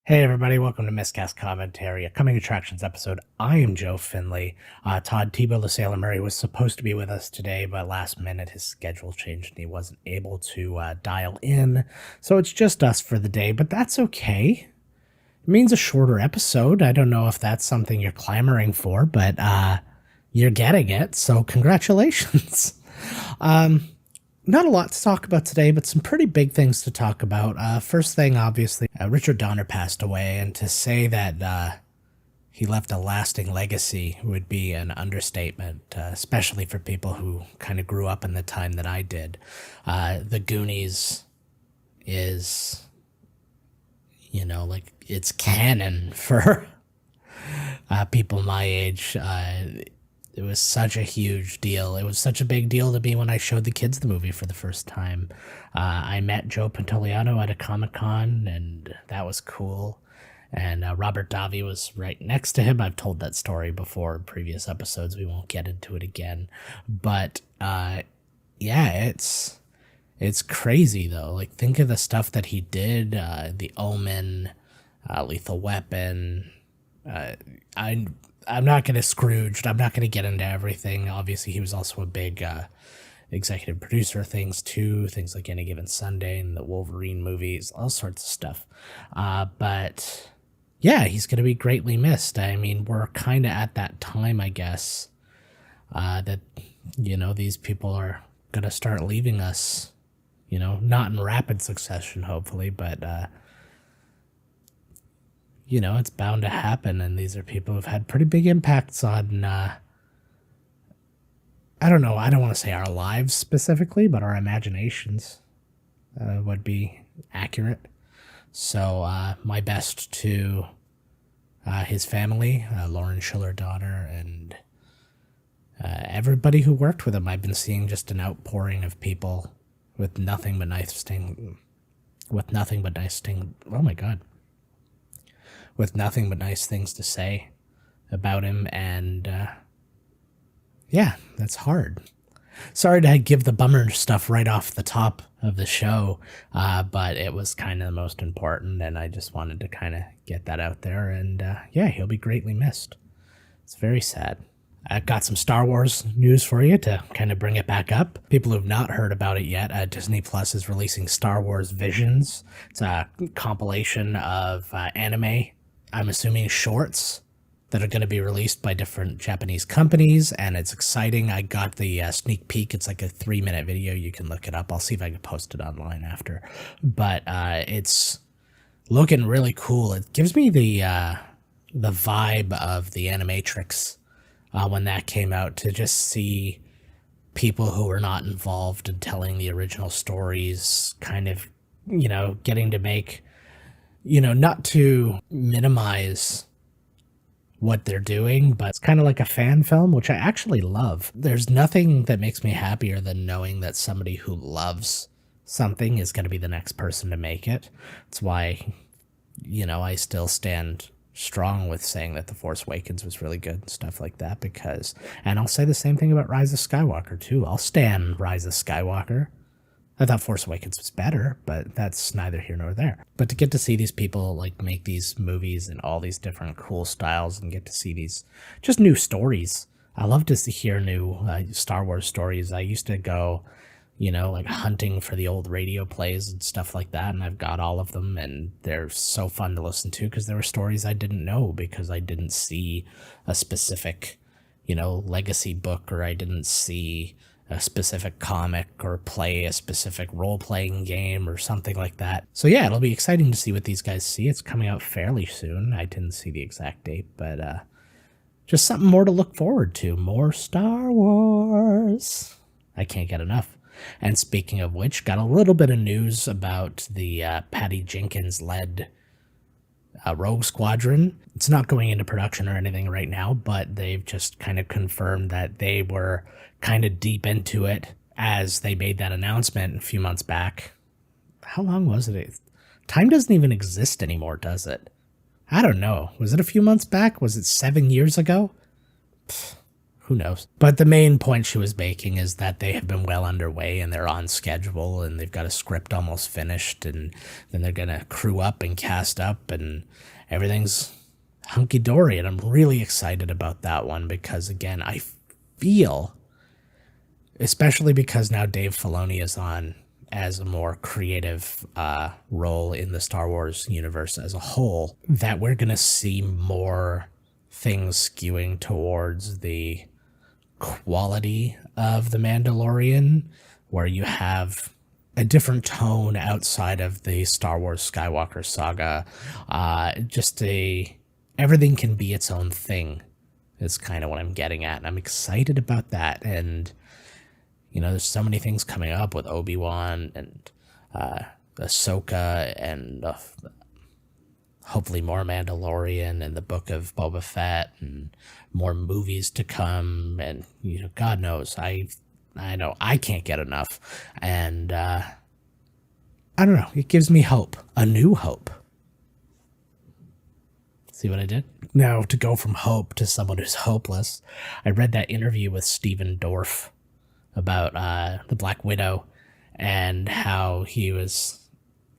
Hey everybody, welcome to Miscast Commentary, a coming attractions episode. I am Joe Finley. Todd Tebow, the Sailor Murray, was supposed to be with us today, but last minute his schedule changed and he wasn't able to dial in. So it's just us for the day, but that's okay. It means a shorter episode. I don't know if that's something you're clamoring for, but you're getting it, so congratulations. Not a lot to talk about today, but some pretty big things to talk about. First thing, obviously, Richard Donner passed away, and to say that he left a lasting legacy would be an understatement, especially for people who kind of grew up in the time that I did. The Goonies is, like it's canon for people my age. It was such a huge deal. It was such a big deal to me when I showed the kids the movie for the first time. I met Joe Pantoliano at a Comic-Con, and that was cool. And Robert Davi was right next to him. I've told that story before in previous episodes. We won't get into it again. But yeah, it's crazy though. Like, think of the stuff that he did. The Omen, Lethal Weapon. I'm not going to Scrooged. I'm not going to get into everything. Obviously, he was also a big executive producer of things too. Things like Any Given Sunday and the Wolverine movies, all sorts of stuff. But yeah, he's going to be greatly missed. I mean, we're kind of at that time, I guess, that, these people are going to start leaving us, not in rapid succession, hopefully, but it's bound to happen, and these are people who've had pretty big impacts on, I don't know, I don't want to say our lives specifically, but our imaginations would be accurate. So, my best to his family, Lauren Schiller Donner, and everybody who worked with him. I've been seeing just an outpouring of people with nothing but nice things. Oh my God. With nothing but nice things to say about him, and yeah, that's hard. Sorry to give the bummer stuff right off the top of the show, but it was kind of the most important, and I just wanted to kind of get that out there, and yeah, he'll be greatly missed. It's very sad. I've got some Star Wars news for you to kind of bring it back up. People who've not heard about it yet, Disney Plus is releasing Star Wars Visions. It's a compilation of anime, I'm assuming shorts, that are going to be released by different Japanese companies, and it's exciting. I got the sneak peek. It's like a 3-minute video. You can look it up. I'll see if I can post it online after. But it's looking really cool. It gives me the vibe of the Animatrix when that came out, to just see people who were not involved in telling the original stories kind of, getting to make, not to minimize what they're doing, but it's kind of like a fan film, which I actually love. There's nothing that makes me happier than knowing that somebody who loves something is going to be the next person to make it. That's why, I still stand strong with saying that The Force Awakens was really good and stuff like that, because, and I'll say the same thing about Rise of Skywalker too. I'll stand Rise of Skywalker. I thought Force Awakens was better, but that's neither here nor there. But to get to see these people like make these movies in all these different cool styles and get to see these just new stories. I love to hear new Star Wars stories. I used to go, like hunting for the old radio plays and stuff like that, and I've got all of them, and they're so fun to listen to because there were stories I didn't know because I didn't see a specific, legacy book, or I didn't see a specific comic or play a specific role-playing game or something like that. So yeah, it'll be exciting to see what these guys see. It's coming out fairly soon. I didn't see the exact date, but just something more to look forward to. More Star Wars. I can't get enough. And speaking of which, got a little bit of news about the Patty Jenkins-led Rogue Squadron. It's not going into production or anything right now, but they've just kind of confirmed that they were kind of deep into it as they made that announcement a few months back. How long was it? Time doesn't even exist anymore, does it? I don't know. Was it a few months back? Was it 7 years ago? Pfft, who knows? But the main point she was making is that they have been well underway and they're on schedule and they've got a script almost finished, and then they're going to crew up and cast up and everything's hunky-dory. And I'm really excited about that one because, again, I feel, especially because now Dave Filoni is on as a more creative role in the Star Wars universe as a whole, that we're going to see more things skewing towards the quality of The Mandalorian, where you have a different tone outside of the Star Wars Skywalker saga. Everything can be its own thing is kind of what I'm getting at. And I'm excited about that. And, you know, there's so many things coming up with Obi-Wan and Ahsoka and hopefully more Mandalorian and the Book of Boba Fett and more movies to come. And, you know, God knows, I know I can't get enough. And I don't know, it gives me hope, a new hope. See what I did? Now, to go from hope to someone who's hopeless, I read that interview with Stephen Dorff about the Black Widow and how he was...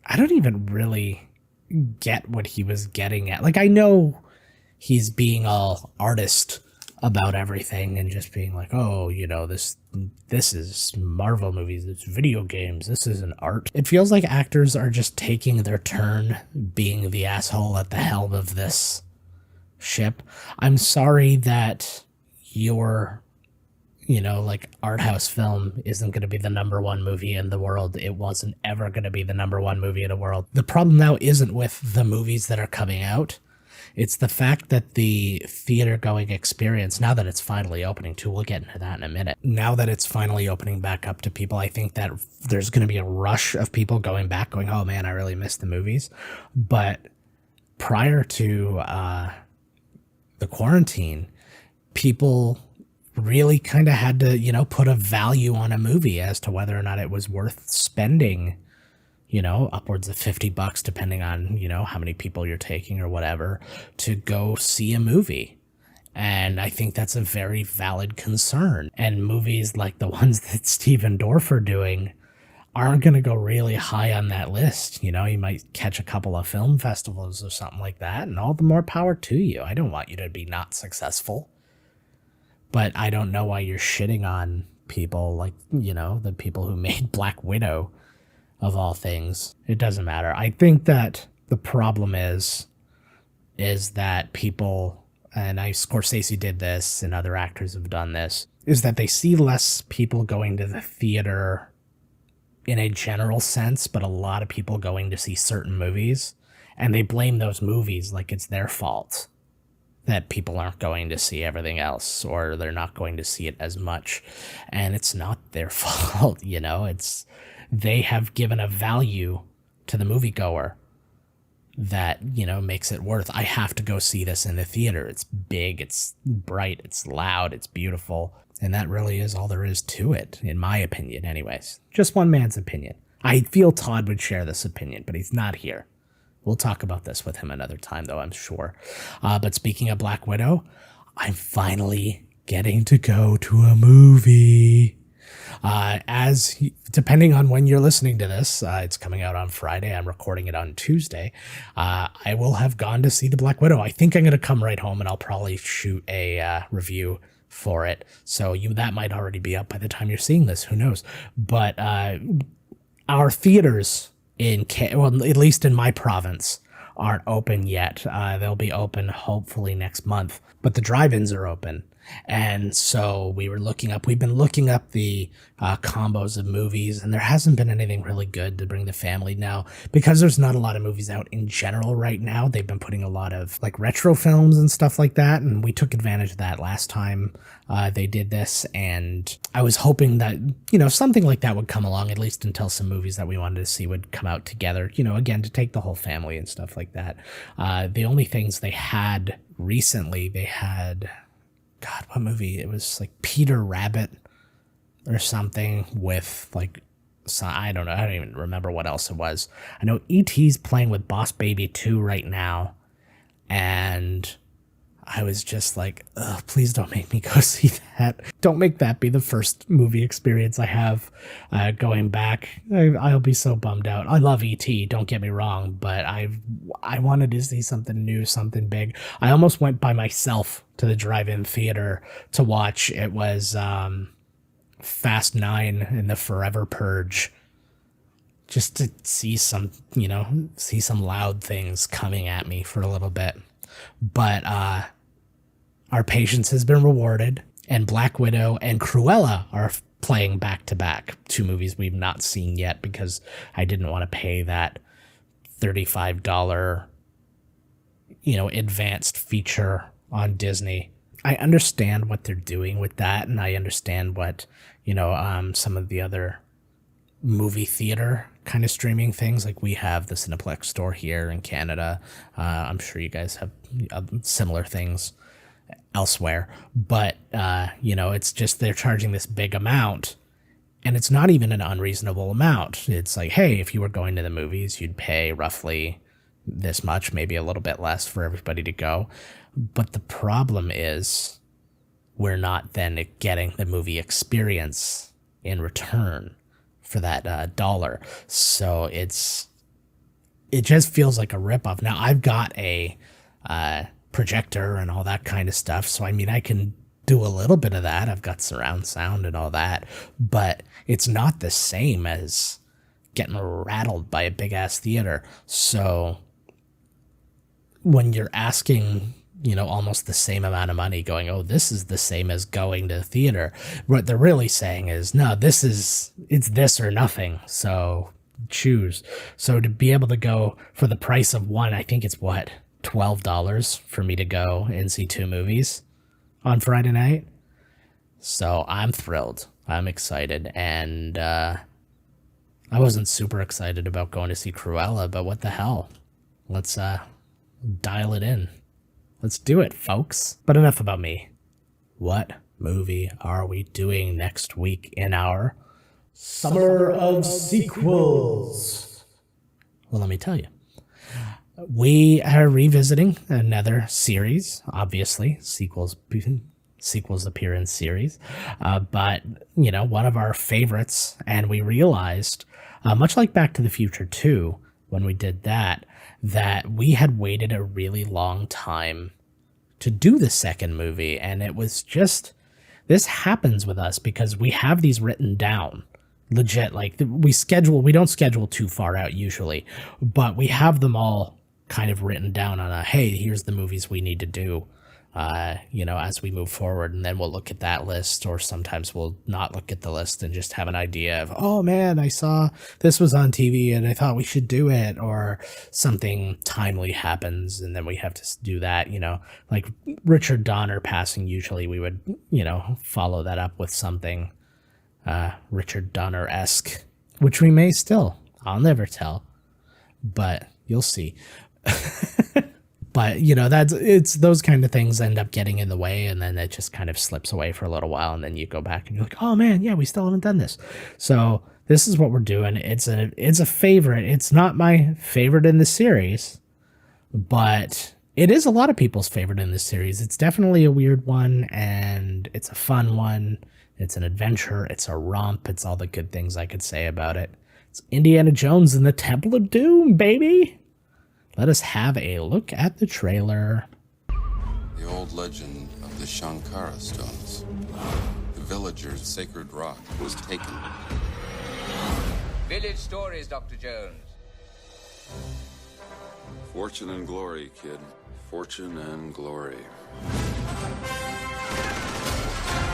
I don't even really get what he was getting at. Like, I know he's being all artist about everything and just being like, oh, you know, this is Marvel movies, it's video games, this isn't art. It feels like actors are just taking their turn being the asshole at the helm of this ship. I'm sorry that your, you know, like, art house film isn't going to be the #1 movie in the world. It wasn't ever going to be the #1 movie in the world. The problem now isn't with the movies that are coming out. It's the fact that the theater-going experience, now that it's finally opening too, we'll get into that in a minute. Now that it's finally opening back up to people, I think that there's going to be a rush of people going back, going, oh man, I really missed the movies. But prior to the quarantine, people really kind of had to, you know, put a value on a movie as to whether or not it was worth spending, you know, upwards of $50, depending on, you know, how many people you're taking or whatever, to go see a movie. And I think that's a very valid concern. And movies like the ones that Stephen Dorff are doing aren't going to go really high on that list. You know, you might catch a couple of film festivals or something like that, and all the more power to you. I don't want you to be not successful. But I don't know why you're shitting on people like, you know, the people who made Black Widow, of all things. It doesn't matter. I think that the problem is that people, and Scorsese did this and other actors have done this, is that they see less people going to the theater in a general sense, but a lot of people going to see certain movies, and they blame those movies like it's their fault that people aren't going to see everything else, or they're not going to see it as much. And it's not their fault, you know, they have given a value to the moviegoer that, you know, makes it worth, I have to go see this in the theater. It's big, it's bright, it's loud, it's beautiful. And that really is all there is to it, in my opinion anyways. Just one man's opinion. I feel Todd would share this opinion, but he's not here. We'll talk about this with him another time, though, I'm sure. But speaking of Black Widow, I'm finally getting to go to a movie. Depending on when you're listening to this, it's coming out on Friday. I'm recording it on Tuesday. I will have gone to see the Black Widow. I think I'm going to come right home and I'll probably shoot a review for it. So that might already be up by the time you're seeing this. Who knows? But our theaters at least in my province, aren't open yet. They'll be open hopefully next month, but the drive-ins are open. And so we've been looking up the combos of movies, and there hasn't been anything really good to bring the family now, because there's not a lot of movies out in general right now. They've been putting a lot of like retro films and stuff like that, and we took advantage of that last time they did this. And I was hoping that, you know, something like that would come along, at least until some movies that we wanted to see would come out together, you know, again, to take the whole family and stuff like that. The only things they had recently, God, what movie? It was like Peter Rabbit or something with like, I don't know. I don't even remember what else it was. I know E.T.'s playing with Boss Baby 2 right now. And I was just like, ugh, please don't make me go see that. Don't make that be the first movie experience I have going back. I'll be so bummed out. I love E.T., don't get me wrong, but I wanted to see something new, something big. I almost went by myself to the drive-in theater to watch. It was Fast 9 and the Forever Purge. Just to see some, see some loud things coming at me for a little bit. But our patience has been rewarded, and Black Widow and Cruella are playing back to back, 2 movies we've not seen yet because I didn't want to pay that $35, advanced feature on Disney. I understand what they're doing with that, and I understand what, some of the other movie theater kind of streaming things, like we have the Cineplex store here in Canada. I'm sure you guys have similar things elsewhere, but it's just they're charging this big amount, and it's not even an unreasonable amount. It's like, hey, if you were going to the movies, you'd pay roughly this much, maybe a little bit less for everybody to go. But the problem is we're not then getting the movie experience in return for that dollar. So it just feels like a ripoff. Now, I've got a projector and all that kind of stuff, so I mean, I can do a little bit of that. I've got surround sound and all that, but it's not the same as getting rattled by a big ass theater. So when you're asking, almost the same amount of money, going, oh, this is the same as going to the theater, what they're really saying is, no, it's this or nothing. So choose. So to be able to go for the price of one, I think it's what, $12 for me to go and see 2 movies on Friday night. So I'm thrilled. I'm excited. And I wasn't super excited about going to see Cruella, but what the hell? Let's dial it in. Let's do it, folks. But enough about me. What movie are we doing next week in our Summer of Sequels? Well, let me tell you. We are revisiting another series, obviously. Sequels appear in series. But, one of our favorites, and we realized, much like Back to the Future 2, when we did that we had waited a really long time to do the second movie. And it was just, this happens with us because we have these written down. Legit, like we don't schedule too far out usually, but we have them all kind of written down on hey, here's the movies we need to do, as we move forward. And then we'll look at that list, or sometimes we'll not look at the list and just have an idea of, oh man, I saw this was on TV and I thought we should do it, or something timely happens and then we have to do that, like Richard Donner passing. Usually we would, follow that up with something Richard Donner-esque, which we may still. I'll never tell, but you'll see. But, it's those kind of things end up getting in the way, and then it just kind of slips away for a little while, and then you go back and you're like, oh man, yeah, we still haven't done this. So this is what we're doing. It's a favorite. It's not my favorite in the series, but it is a lot of people's favorite in this series. It's definitely a weird one, and it's a fun one. It's an adventure. It's a romp. It's all the good things I could say about it. It's Indiana Jones and the Temple of Doom, baby. Let us have a look at the trailer. The old legend of the Shankara stones. The villager's sacred rock was taken. Village stories, Dr. Jones. Fortune and glory, kid. Fortune and glory.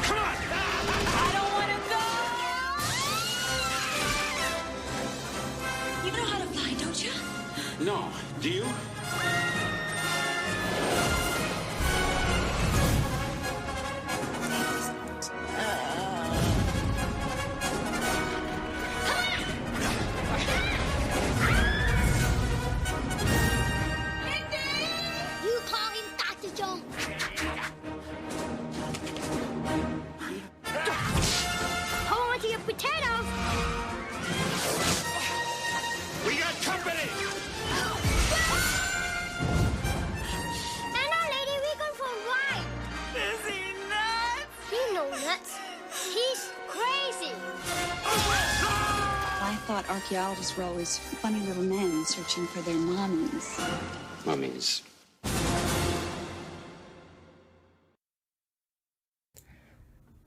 Come on! I don't want to go! You know how to fly, don't you? No. Do you? You call him Dr. Jones. so nuts. He's crazy. I thought archaeologists were always funny little men searching for their mummies. Mummies.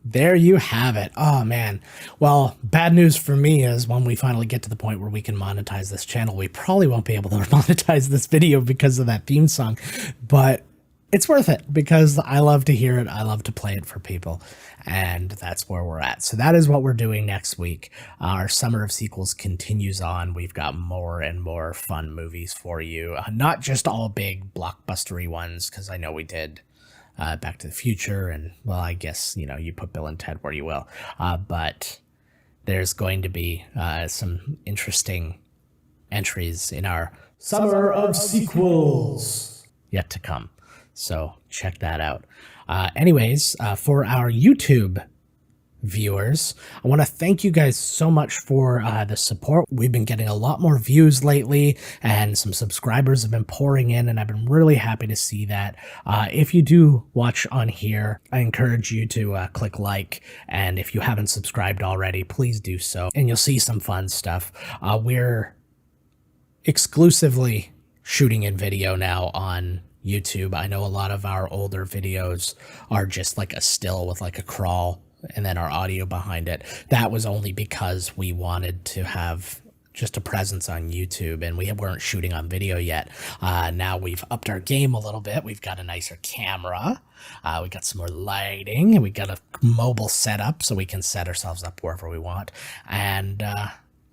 There you have it. Oh, man. Well, bad news for me is when we finally get to the point where we can monetize this channel, we probably won't be able to monetize this video because of that theme song. But it's worth it because I love to hear it. I love to play it for people. And that's where we're at. So that is what we're doing next week. Our summer of sequels continues on. We've got more and more fun movies for you. Not just all big blockbustery ones, because I know we did Back to the Future, and, well, I guess, you know, you put Bill and Ted where you will. But there's going to be some interesting entries in our Summer of Sequels yet to come. So check that out. Anyways, for our YouTube viewers, I want to thank you guys so much for the support. We've been getting a lot more views lately, and some subscribers have been pouring in, and I've been really happy to see that. If you do watch on here, I encourage you to click like, and if you haven't subscribed already, please do so, and you'll see some fun stuff. We're exclusively shooting in video now on YouTube. I know a lot of our older videos are just like a still with like a crawl and then our audio behind it. That was only because we wanted to have just a presence on YouTube, and we weren't shooting on video yet. Now we've upped our game a little bit. We've got a nicer camera. We got some more lighting, and we got a mobile setup so we can set ourselves up wherever we want. And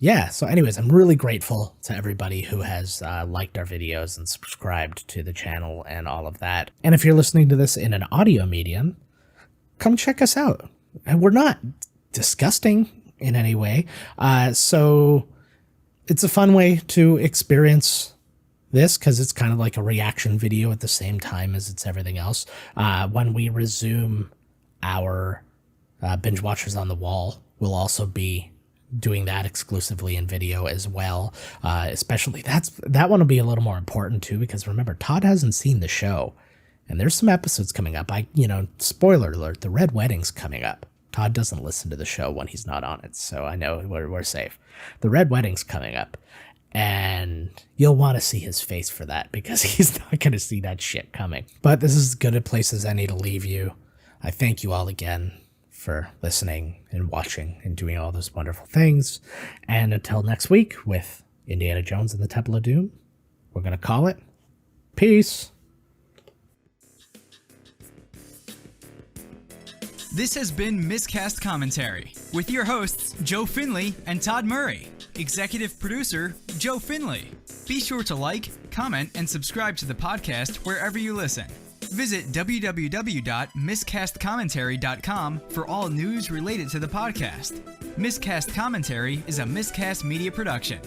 yeah, so anyways, I'm really grateful to everybody who has liked our videos and subscribed to the channel and all of that. And if you're listening to this in an audio medium, come check us out. And we're not disgusting in any way. So it's a fun way to experience this because it's kind of like a reaction video at the same time as it's everything else. When we resume our Binge Watchers on the Wall, we'll also be doing that exclusively in video as well. Especially that one will be a little more important too, because remember, Todd hasn't seen the show. And there's some episodes coming up. Spoiler alert, the Red Wedding's coming up. Todd doesn't listen to the show when he's not on it, so I know we're safe. The Red Wedding's coming up, and you'll want to see his face for that because he's not going to see that shit coming. But this is as good a place as any to leave you. I thank you all again for listening and watching and doing all those wonderful things. And until next week with Indiana Jones and the Temple of Doom, we're going to call it peace. This has been Miscast Commentary with your hosts, Joe Finley and Todd Murray. Executive producer, Joe Finley. Be sure to like, comment, and subscribe to the podcast wherever you listen. Visit www.miscastcommentary.com for all news related to the podcast. Miscast Commentary is a Miscast media production.